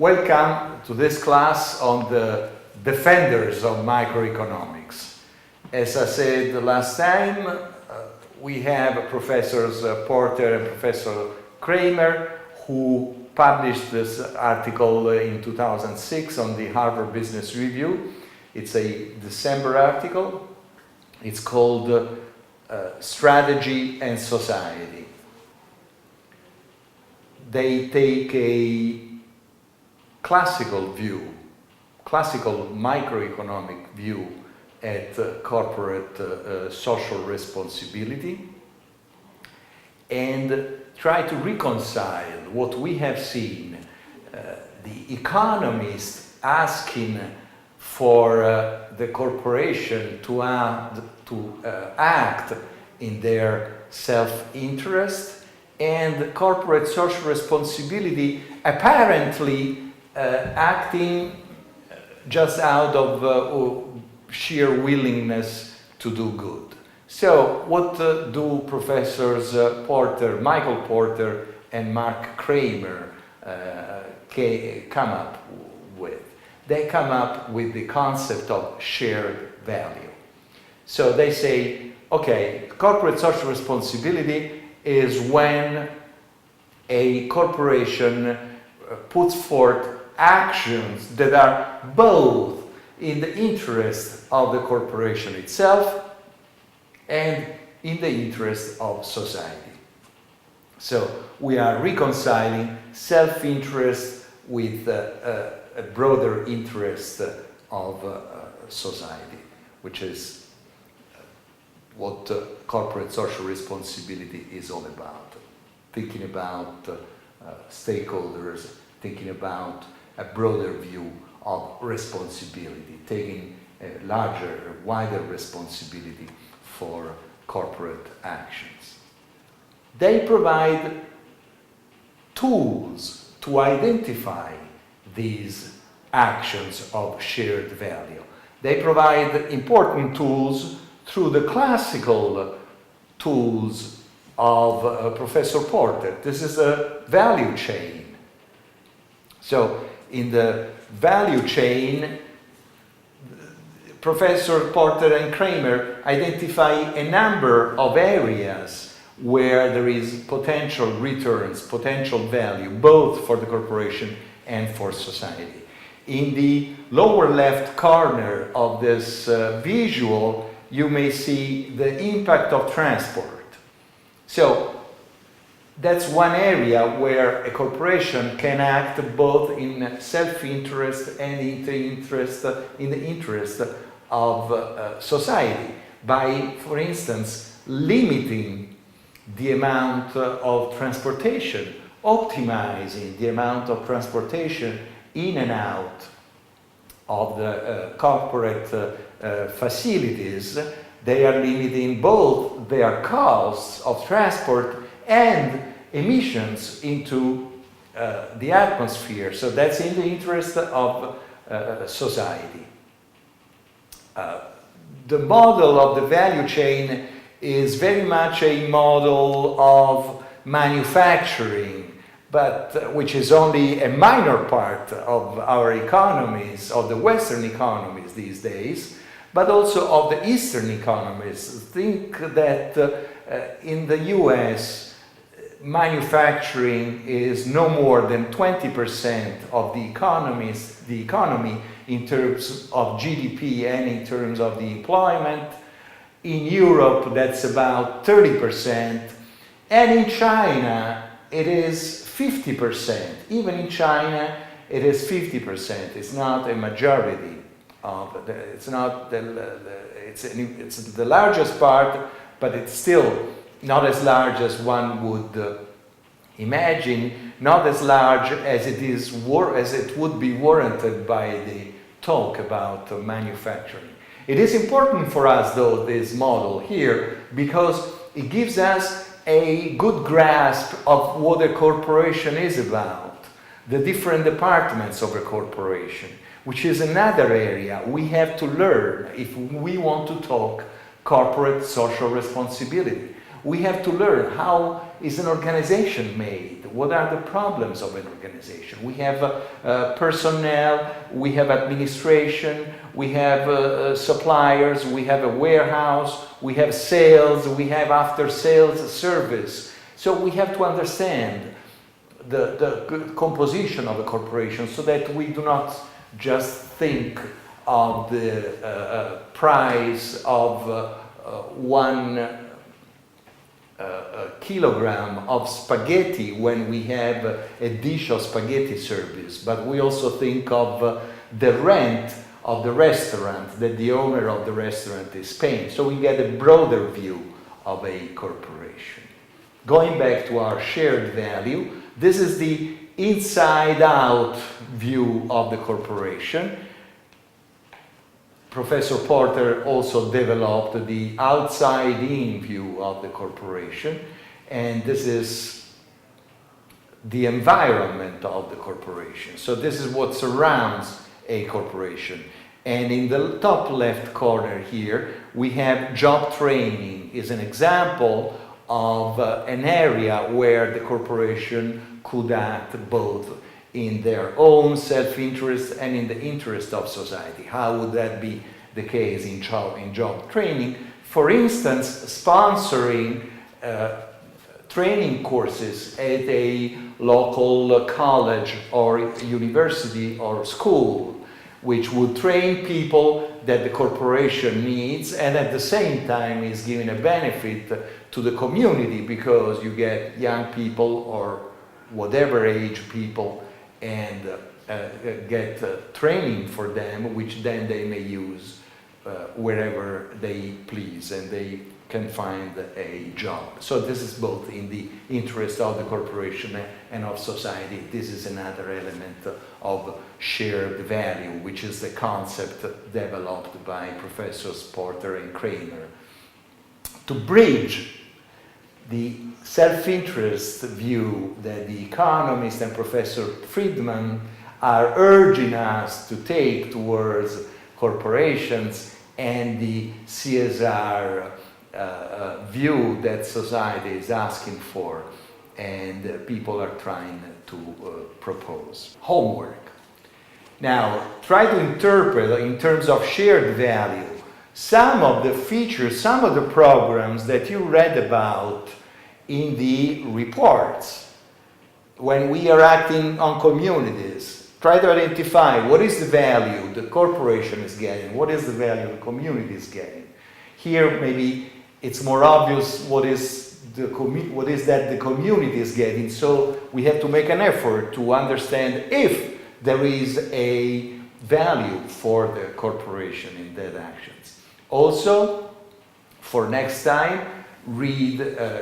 Welcome to this class on the defenders of microeconomics. As I said the last time, we have Professors Porter and Professor Kramer, who published this article in 2006 on the Harvard Business Review. It's a December article. It's called Strategy and Society. They take a classical view, classical microeconomic view at corporate social responsibility, and try to reconcile what we have seen, the economists asking for the corporation to act in their self-interest, and corporate social responsibility apparently acting just out of sheer willingness to do good. So what do Professors Michael Porter and Mark Kramer come up with? They come up with the concept of shared value. So they say, okay, corporate social responsibility is when a corporation puts forth actions that are both in the interest of the corporation itself and in the interest of society. So we are reconciling self-interest with a broader interest of society, which is what corporate social responsibility is all about. Thinking about stakeholders, thinking about a broader view of responsibility, taking a larger, wider responsibility for corporate actions. They provide tools to identify these actions of shared value. They provide important tools through the classical tools of Professor Porter. This is a value chain. So in the value chain, Professor Porter and Kramer identify a number of areas where there is potential returns, potential value, both for the corporation and for society. In the lower left corner of this visual, you may see the impact of transport. So that's one area where a corporation can act both in self-interest and in the interest of society by, for instance, limiting the amount of transportation, optimizing the amount of transportation in and out of the corporate facilities. They are limiting both their costs of transport and emissions into the atmosphere. So that's in the interest of society. The model of the value chain is very much a model of manufacturing, but which is only a minor part of our economies, of the Western economies these days, but also of the Eastern economies. Think that in the US, manufacturing is no more than 20% of the economy in terms of GDP and in terms of the employment. In Europe, that's about 30%. And in China, it is 50%. Even in China, it is 50%. It's not a majority. It's the largest part, but it's still not as large as one would imagine, not as large as it would be warranted by the talk about manufacturing. It is important for us, though, this model here, because it gives us a good grasp of what a corporation is about, the different departments of a corporation, which is another area we have to learn if we want to talk corporate social responsibility. We have to learn how is an organization made, what are the problems of an organization. We have personnel, we have administration, we have suppliers, we have a warehouse, we have sales, we have after-sales service. So we have to understand the composition of a corporation so that we do not just think of the price of 1 kilogram of spaghetti when we have a dish of spaghetti service, but we also think of the rent of the restaurant that the owner of the restaurant is paying. So we get a broader view of a corporation. Going back to our shared value, this is the inside-out view of the corporation. Professor Porter also developed the outside-in view of the corporation, and this is the environment of the corporation. So this is what surrounds a corporation. And in the top left corner here, we have job training is an example of an area where the corporation could act both in their own self-interest and in the interest of society. How would that be the case in job training? For instance, sponsoring training courses at a local college or university or school, which would train people that the corporation needs, and at the same time is giving a benefit to the community, because you get young people or whatever age people and get training for them, which then they may use wherever they please, and they can find a job. So this is both in the interest of the corporation and of society. This is another element of shared value, which is the concept developed by Professors Porter and Kramer. To bridge the self-interest view that the economist and Professor Friedman are urging us to take towards corporations and the CSR view that society is asking for and people are trying to propose. Homework. Now, try to interpret in terms of shared value some of the features, some of the programs that you read about in the reports. When we are acting on communities, try to identify what is the value the corporation is getting, what is the value the community is getting. Here, maybe it's more obvious what is that the community is getting, so we have to make an effort to understand if there is a value for the corporation in that actions. Also, for next time, read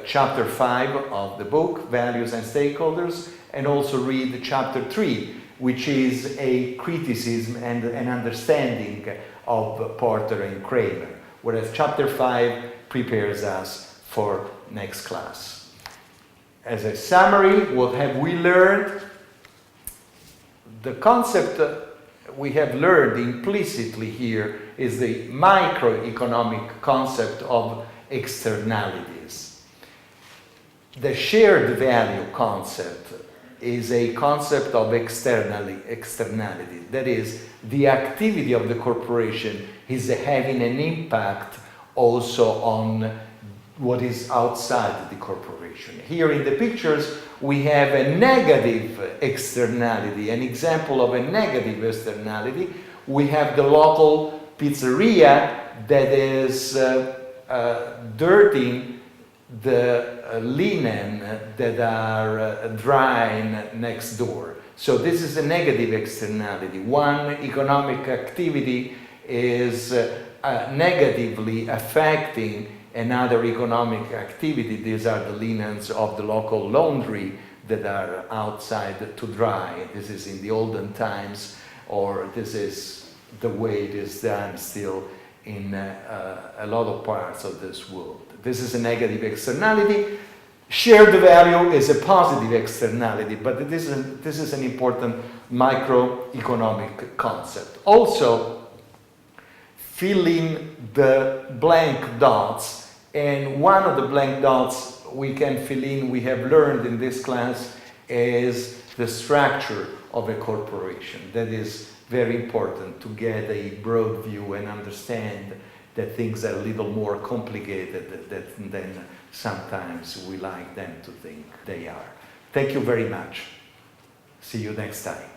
chapter 5 of the book, Values and Stakeholders, and also read chapter 3, which is a criticism and an understanding of Porter and Kramer, whereas chapter 5 prepares us for next class. As a summary, what have we learned? The concept we have learned implicitly here is the microeconomic concept of externalities. The shared value concept is a concept of externality. That is, the activity of the corporation is having an impact also on what is outside the corporation. Here in the pictures, we have a negative externality, an example of a negative externality. We have the local pizzeria that is dirtying the linen that are drying next door. So this is a negative externality. One economic activity is negatively affecting another economic activity. These are the linens of the local laundry that are outside to dry. This is in the olden times, or this is the way it is done still in a lot of parts of this world. This is a negative externality. Shared value is a positive externality, but this is an important microeconomic concept. Also, fill in the blank dots And one of the blank dots we can fill in, we have learned in this class, is the structure of a corporation. That is very important to get a broad view and understand that things are a little more complicated than sometimes we like them to think they are. Thank you very much. See you next time.